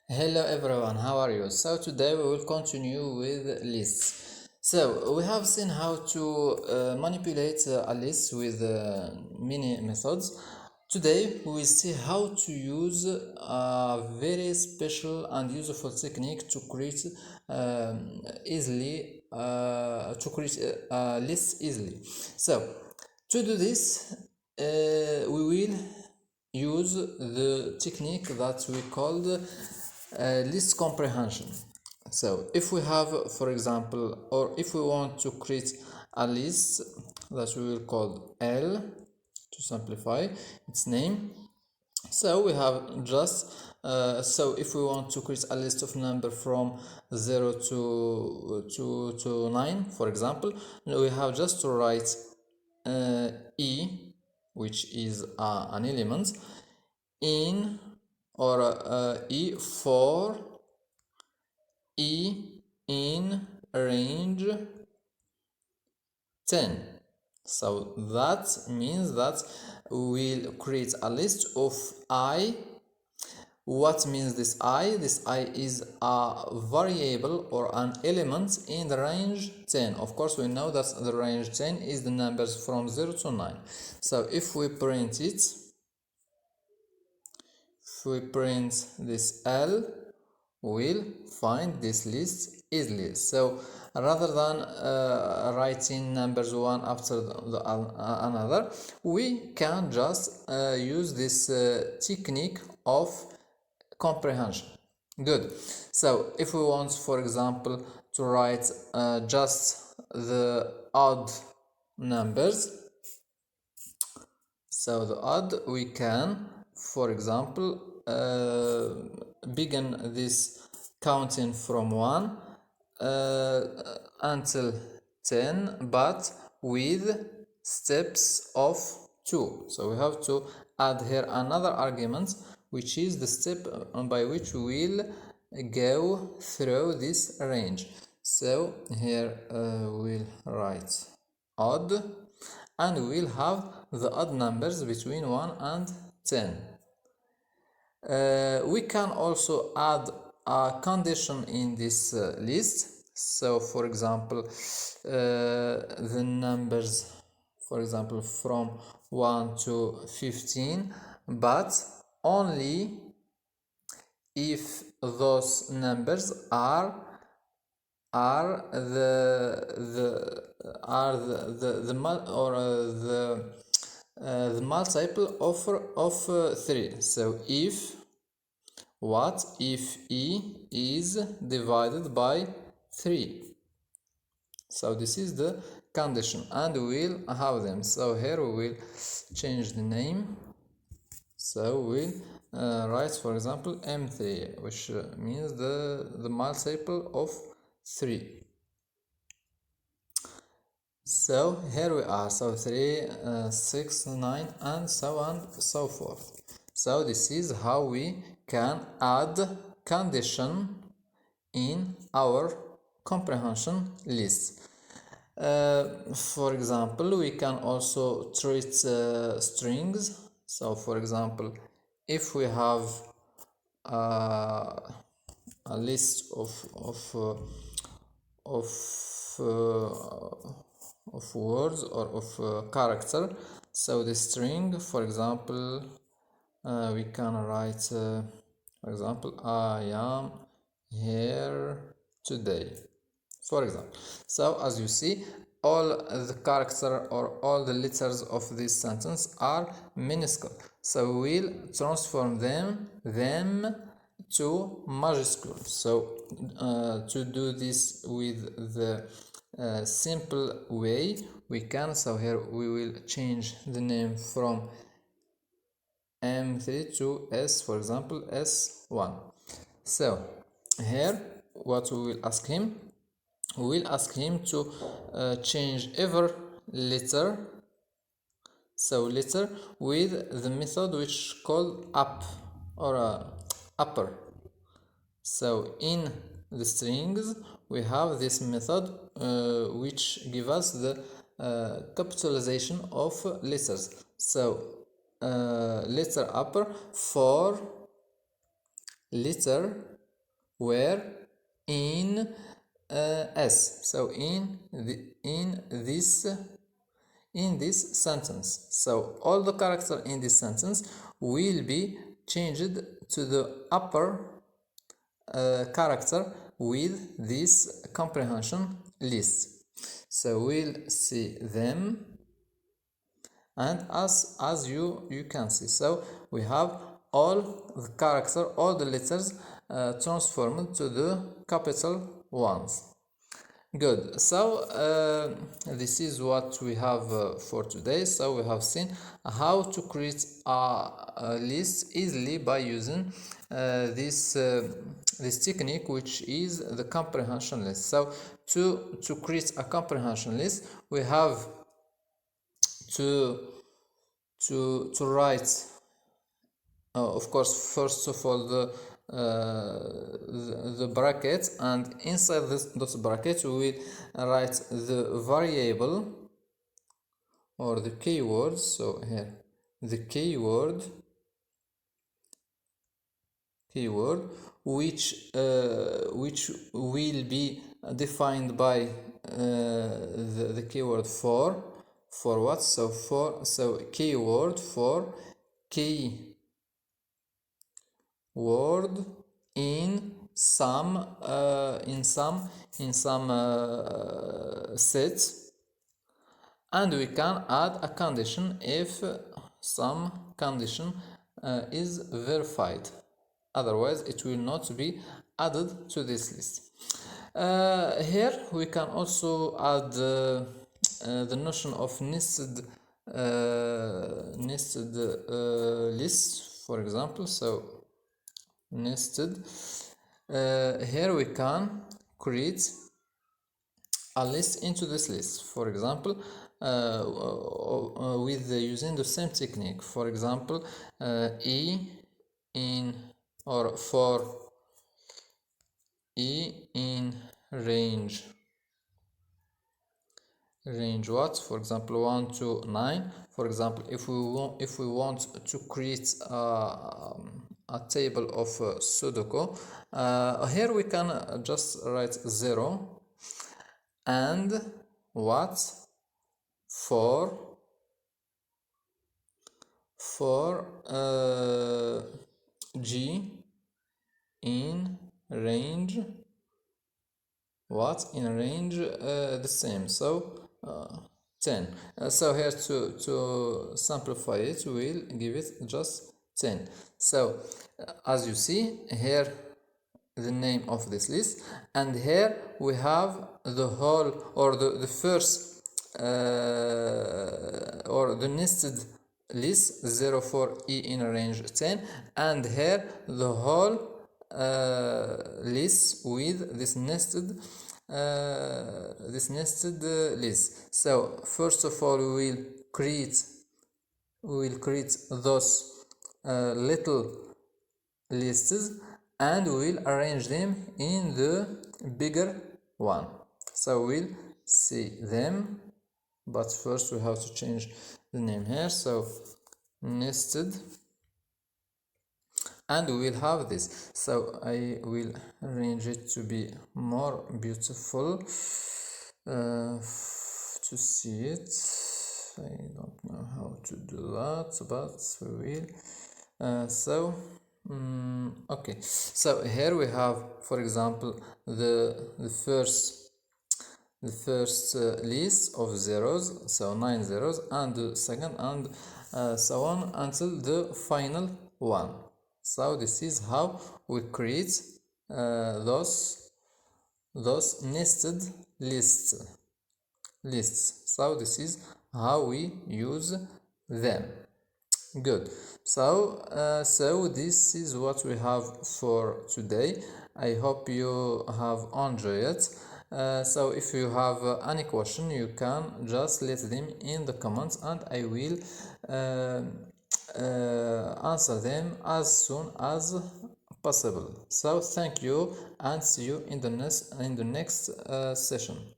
Hello everyone, how are you? So today we will continue with lists. So we have seen how to manipulate a list with many methods. Today we will see how to use a very special and useful technique to create a list easily. So to do this, we will use the technique that we called list comprehension. So if we have, for example, or if we want to create a list that we will call L to simplify its name. So we have just so if we want to create a list of number from 0 to 9, for example, we have just to write E, which is an element, in or E for E in range 10. So that means that we'll create a list of I. What means this I? This I is a variable or an element in the range 10. Of course, we know that the range 10 is the numbers from 0 to 9. So if we print it, if we print this L, we'll find this list easily. So rather than writing numbers one after another, we can just use this technique of comprehension. Good. So if we want, for example, to write just the odd numbers, so the odd, we can, for example, begin this counting from 1 until 10, but with steps of 2. So we have to add here another argument, which is the step by which we will go through this range. So here we'll write odd, and we'll have the odd numbers between 1 and 10. We can also add a condition in this list. So for example, the numbers, for example, from 1 to 15, but only if those numbers are the multiple of 3. So if E is divided by 3. So this is the condition, and we'll have them. So here we will change the name. So we'll write, for example, M3, which means the multiple of 3. So here we are. So 3, 6, 9, and so on, so forth. So this is how we can add condition in our comprehension list. For example, we can also treat strings. So for example, if we have a list of words or of character, so the string, for example, we can write for example, I am here today, for example. So as you see, all the character or all the letters of this sentence are minuscule, so we'll transform them to majuscule. So to do this with the simple way, we can, so here we will change the name from M3 to S, for example, S1. So here what we will ask him, we will ask him to change every letter, so letter, with the method which called up or upper. So in the strings we have this method which give us the capitalization of letters. So letter upper for letter were in s. So in this sentence. So all the characters in this sentence will be changed to the upper character with this comprehension list. So we'll see them, and as you can see, so we have all the character, all the letters transformed to the capital ones. Good. So this is what we have for today. So we have seen how to create a list easily by using this technique, which is the comprehension list. So to create a comprehension list, we have to write, of course, first of all, the bracket, and inside those brackets we will write the variable or the keyword. So here the keyword which will be defined by the keyword for what. So keyword for key word in some sets, and we can add a condition if some condition is verified, otherwise it will not be added to this list. Here we can also add the notion of nested lists, for example. So nested, here we can create a list into this list, for example, with using the same technique. For example, e in or for e in range what, for example, 1 to 9. For example, if we want to create a table of Sudoku, here we can just write 0 and what for g in range what, in range the same, so 10. So here to simplify it, we'll give it just 10. So as you see here, the name of this list, and here we have the whole, or the first or the nested list 0 for e in range 10, and here the whole list with this nested list. So first of all, we will create those little lists, and we will arrange them in the bigger one. So we'll see them, but first we have to change the name here. So nested, and we will have this. So I will arrange it to be more beautiful to see it. I don't know how to do that, but we will. Okay, so here we have, for example, the first list of zeros, so 9 zeros, and the second, and so on until the final one. So this is how we create those nested lists. So this is how we use them. Good. So this is what we have for today. I hope you have enjoyed it. So if you have any question, you can just let them in the comments, and I will answer them as soon as possible. So thank you, and see you in the next session.